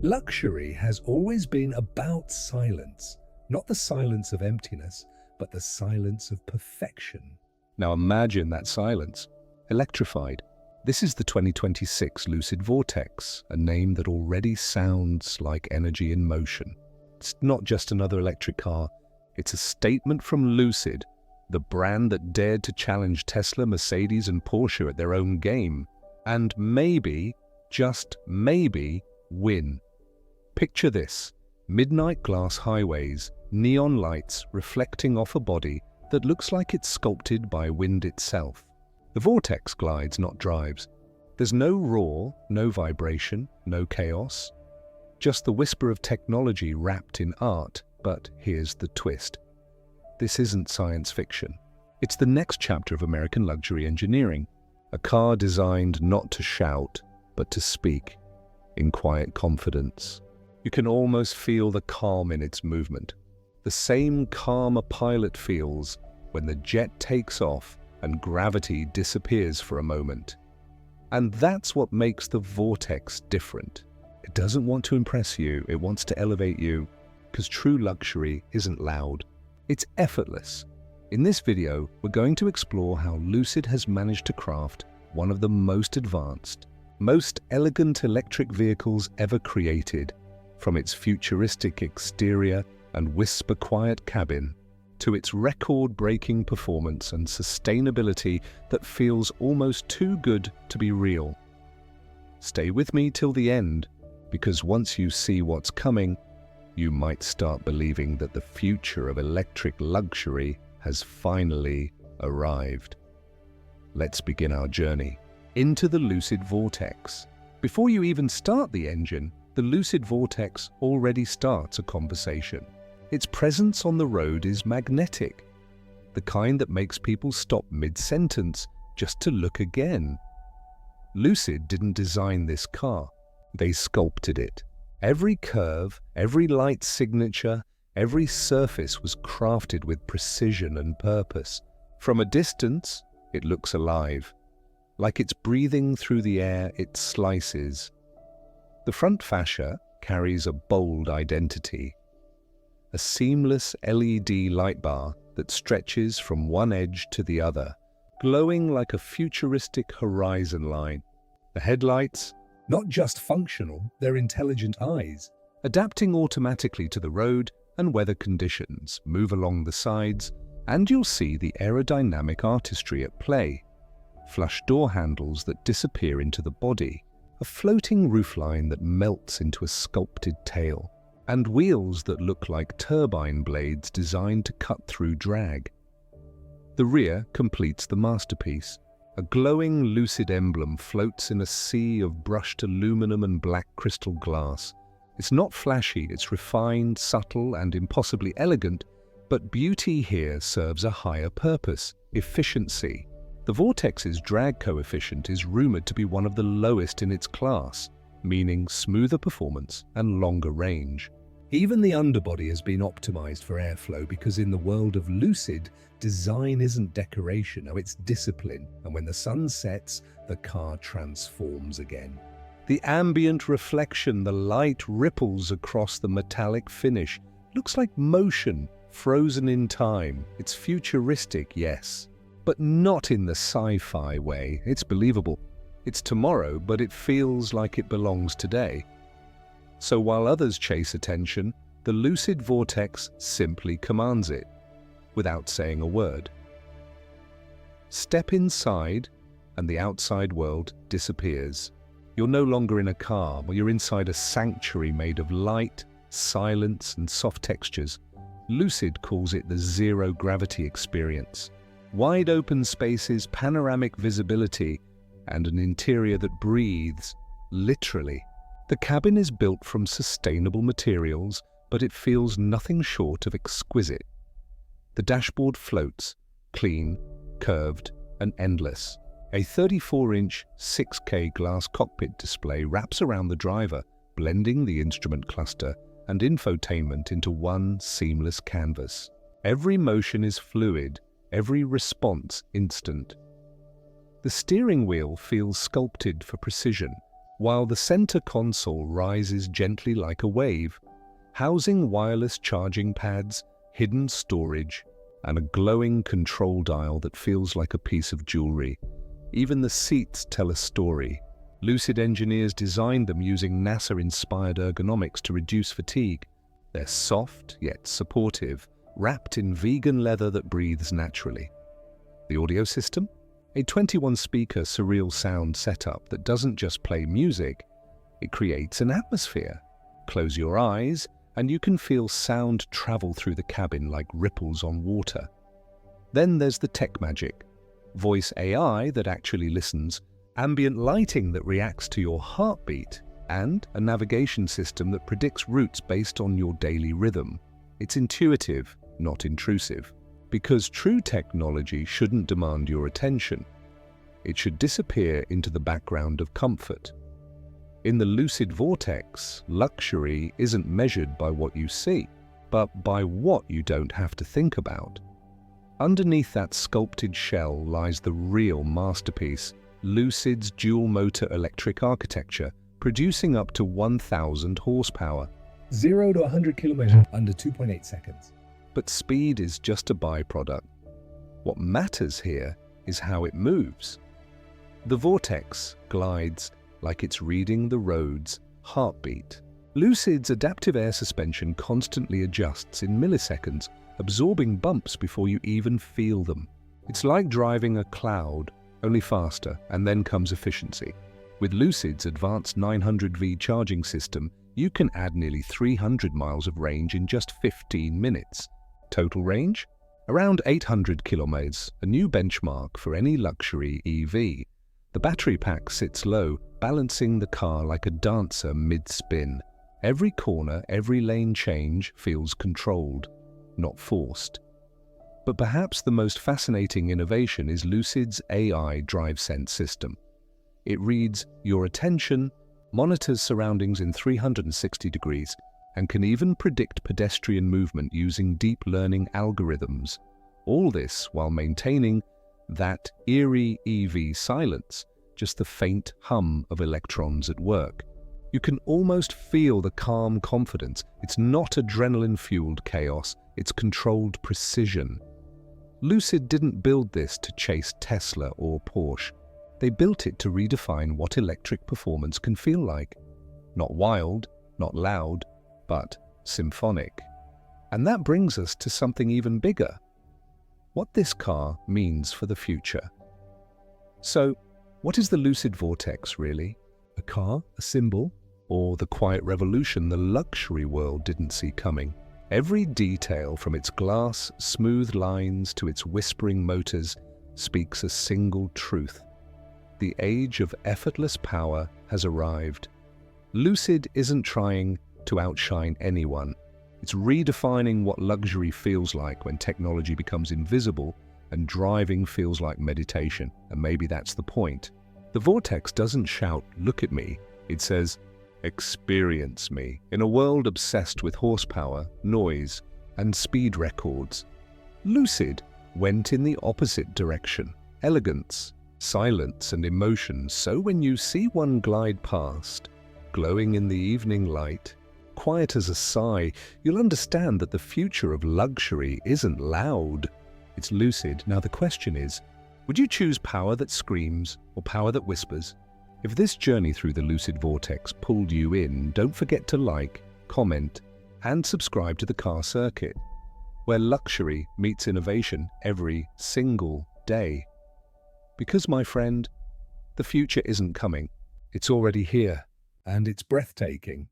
Luxury has always been about silence, not the silence of emptiness, but the silence of perfection. Now imagine that silence, electrified. This is the 2026 Lucid Vortex, a name that already sounds like energy in motion. It's not just another electric car, it's a statement from Lucid, the brand that dared to challenge Tesla, Mercedes, and Porsche at their own game, and maybe, just maybe, win. Picture this: midnight glass highways, neon lights reflecting off a body that looks like it's sculpted by wind itself. The Vortex glides, not drives. There's no roar, no vibration, no chaos. Just the whisper of technology wrapped in art. But here's the twist. This isn't science fiction. It's the next chapter of American luxury engineering. A car designed not to shout, but to speak, in quiet confidence. You can almost feel the calm in its movement. The same calm a pilot feels when the jet takes off and gravity disappears for a moment. And that's what makes the Vortex different. It doesn't want to impress you, it wants to elevate you, because true luxury isn't loud, it's effortless. In this video, we're going to explore how Lucid has managed to craft one of the most advanced, most elegant electric vehicles ever created, from its futuristic exterior and whisper-quiet cabin to its record-breaking performance and sustainability that feels almost too good to be real. Stay with me till the end, because once you see what's coming, you might start believing that the future of electric luxury has finally arrived. Let's begin our journey into the Lucid Vortex. Before you even start the engine, the Lucid Vortex already starts a conversation. Its presence on the road is magnetic, the kind that makes people stop mid-sentence just to look again. Lucid didn't design this car, they sculpted it. Every curve, every light signature, every surface was crafted with precision and purpose. From a distance, it looks alive, like it's breathing through the air it slices. The front fascia carries a bold identity, a seamless LED light bar that stretches from one edge to the other, glowing like a futuristic horizon line. The headlights, not just functional, they're intelligent eyes, adapting automatically to the road and weather conditions, move along the sides, and you'll see the aerodynamic artistry at play. Flush door handles that disappear into the body, a floating roofline that melts into a sculpted tail, and wheels that look like turbine blades designed to cut through drag. The rear completes the masterpiece. A glowing Lucid emblem floats in a sea of brushed aluminum and black crystal glass. It's not flashy, it's refined, subtle, and impossibly elegant, but beauty here serves a higher purpose: efficiency. The Vortex's drag coefficient is rumored to be one of the lowest in its class, meaning smoother performance and longer range. Even the underbody has been optimized for airflow because in the world of Lucid, design isn't decoration, no, it's discipline. And when the sun sets, the car transforms again. The ambient reflection, the light ripples across the metallic finish. Looks like motion, frozen in time. It's futuristic, yes, but not in the sci-fi way. It's believable. It's tomorrow, but it feels like it belongs today. So while others chase attention, the Lucid Vortex simply commands it, without saying a word. Step inside, and the outside world disappears. You're no longer in a car, but you're inside a sanctuary made of light, silence, and soft textures. Lucid calls it the zero-gravity experience. Wide open spaces, panoramic visibility, and an interior that breathes, literally. The cabin is built from sustainable materials, but it feels nothing short of exquisite. The dashboard floats, clean, curved, and endless. A 34-inch 6K glass cockpit display wraps around the driver, blending the instrument cluster and infotainment into one seamless canvas. Every motion is fluid, every response instant. The steering wheel feels sculpted for precision, while the center console rises gently like a wave, housing wireless charging pads, hidden storage, and a glowing control dial that feels like a piece of jewelry. Even the seats tell a story. Lucid engineers designed them using NASA-inspired ergonomics to reduce fatigue. They're soft yet supportive, wrapped in vegan leather that breathes naturally. The audio system? A 21-speaker surreal sound setup that doesn't just play music, it creates an atmosphere. Close your eyes, and you can feel sound travel through the cabin like ripples on water. Then there's the tech magic. Voice AI that actually listens, ambient lighting that reacts to your heartbeat, and a navigation system that predicts routes based on your daily rhythm. It's intuitive, not intrusive. Because true technology shouldn't demand your attention. It should disappear into the background of comfort. In the Lucid Vortex, luxury isn't measured by what you see, but by what you don't have to think about. Underneath that sculpted shell lies the real masterpiece, Lucid's dual-motor electric architecture, producing up to 1,000 horsepower. 0 to 100 kilometers under 2.8 seconds. But speed is just a byproduct. What matters here is how it moves. The Vortex glides like it's reading the road's heartbeat. Lucid's adaptive air suspension constantly adjusts in milliseconds, absorbing bumps before you even feel them. It's like driving a cloud, only faster, and then comes efficiency. With Lucid's advanced 900V charging system, you can add nearly 300 miles of range in just 15 minutes. Total range? Around 800 kilometers, a new benchmark for any luxury EV. The battery pack sits low, balancing the car like a dancer mid-spin. Every corner, every lane change feels controlled, not forced. But perhaps the most fascinating innovation is Lucid's AI DriveSense system. It reads your attention, monitors surroundings in 360 degrees, and can even predict pedestrian movement using deep learning algorithms. All this while maintaining that eerie EV silence, just the faint hum of electrons at work. You can almost feel the calm confidence. It's not adrenaline-fueled chaos, it's controlled precision. Lucid didn't build this to chase Tesla or Porsche. They built it to redefine what electric performance can feel like. Not wild, not loud, but symphonic. And that brings us to something even bigger. What this car means for the future. So, what is the Lucid Vortex really? A car, a symbol, or the quiet revolution the luxury world didn't see coming? Every detail, from its glass, smooth lines to its whispering motors, speaks a single truth. The age of effortless power has arrived. Lucid isn't trying to outshine anyone. It's redefining what luxury feels like when technology becomes invisible and driving feels like meditation. And maybe that's the point. The Vortex doesn't shout, "Look at me." It says, "Experience me." In a world obsessed with horsepower, noise, and speed records, Lucid went in the opposite direction. Elegance, silence, and emotion. So when you see one glide past, glowing in the evening light, quiet as a sigh, you'll understand that the future of luxury isn't loud. It's lucid. Now the question is, would you choose power that screams or power that whispers? If this journey through the Lucid Vortex pulled you in, don't forget to like, comment, and subscribe to the Car Circuit, where luxury meets innovation every single day. Because, my friend, the future isn't coming. It's already here, and it's breathtaking.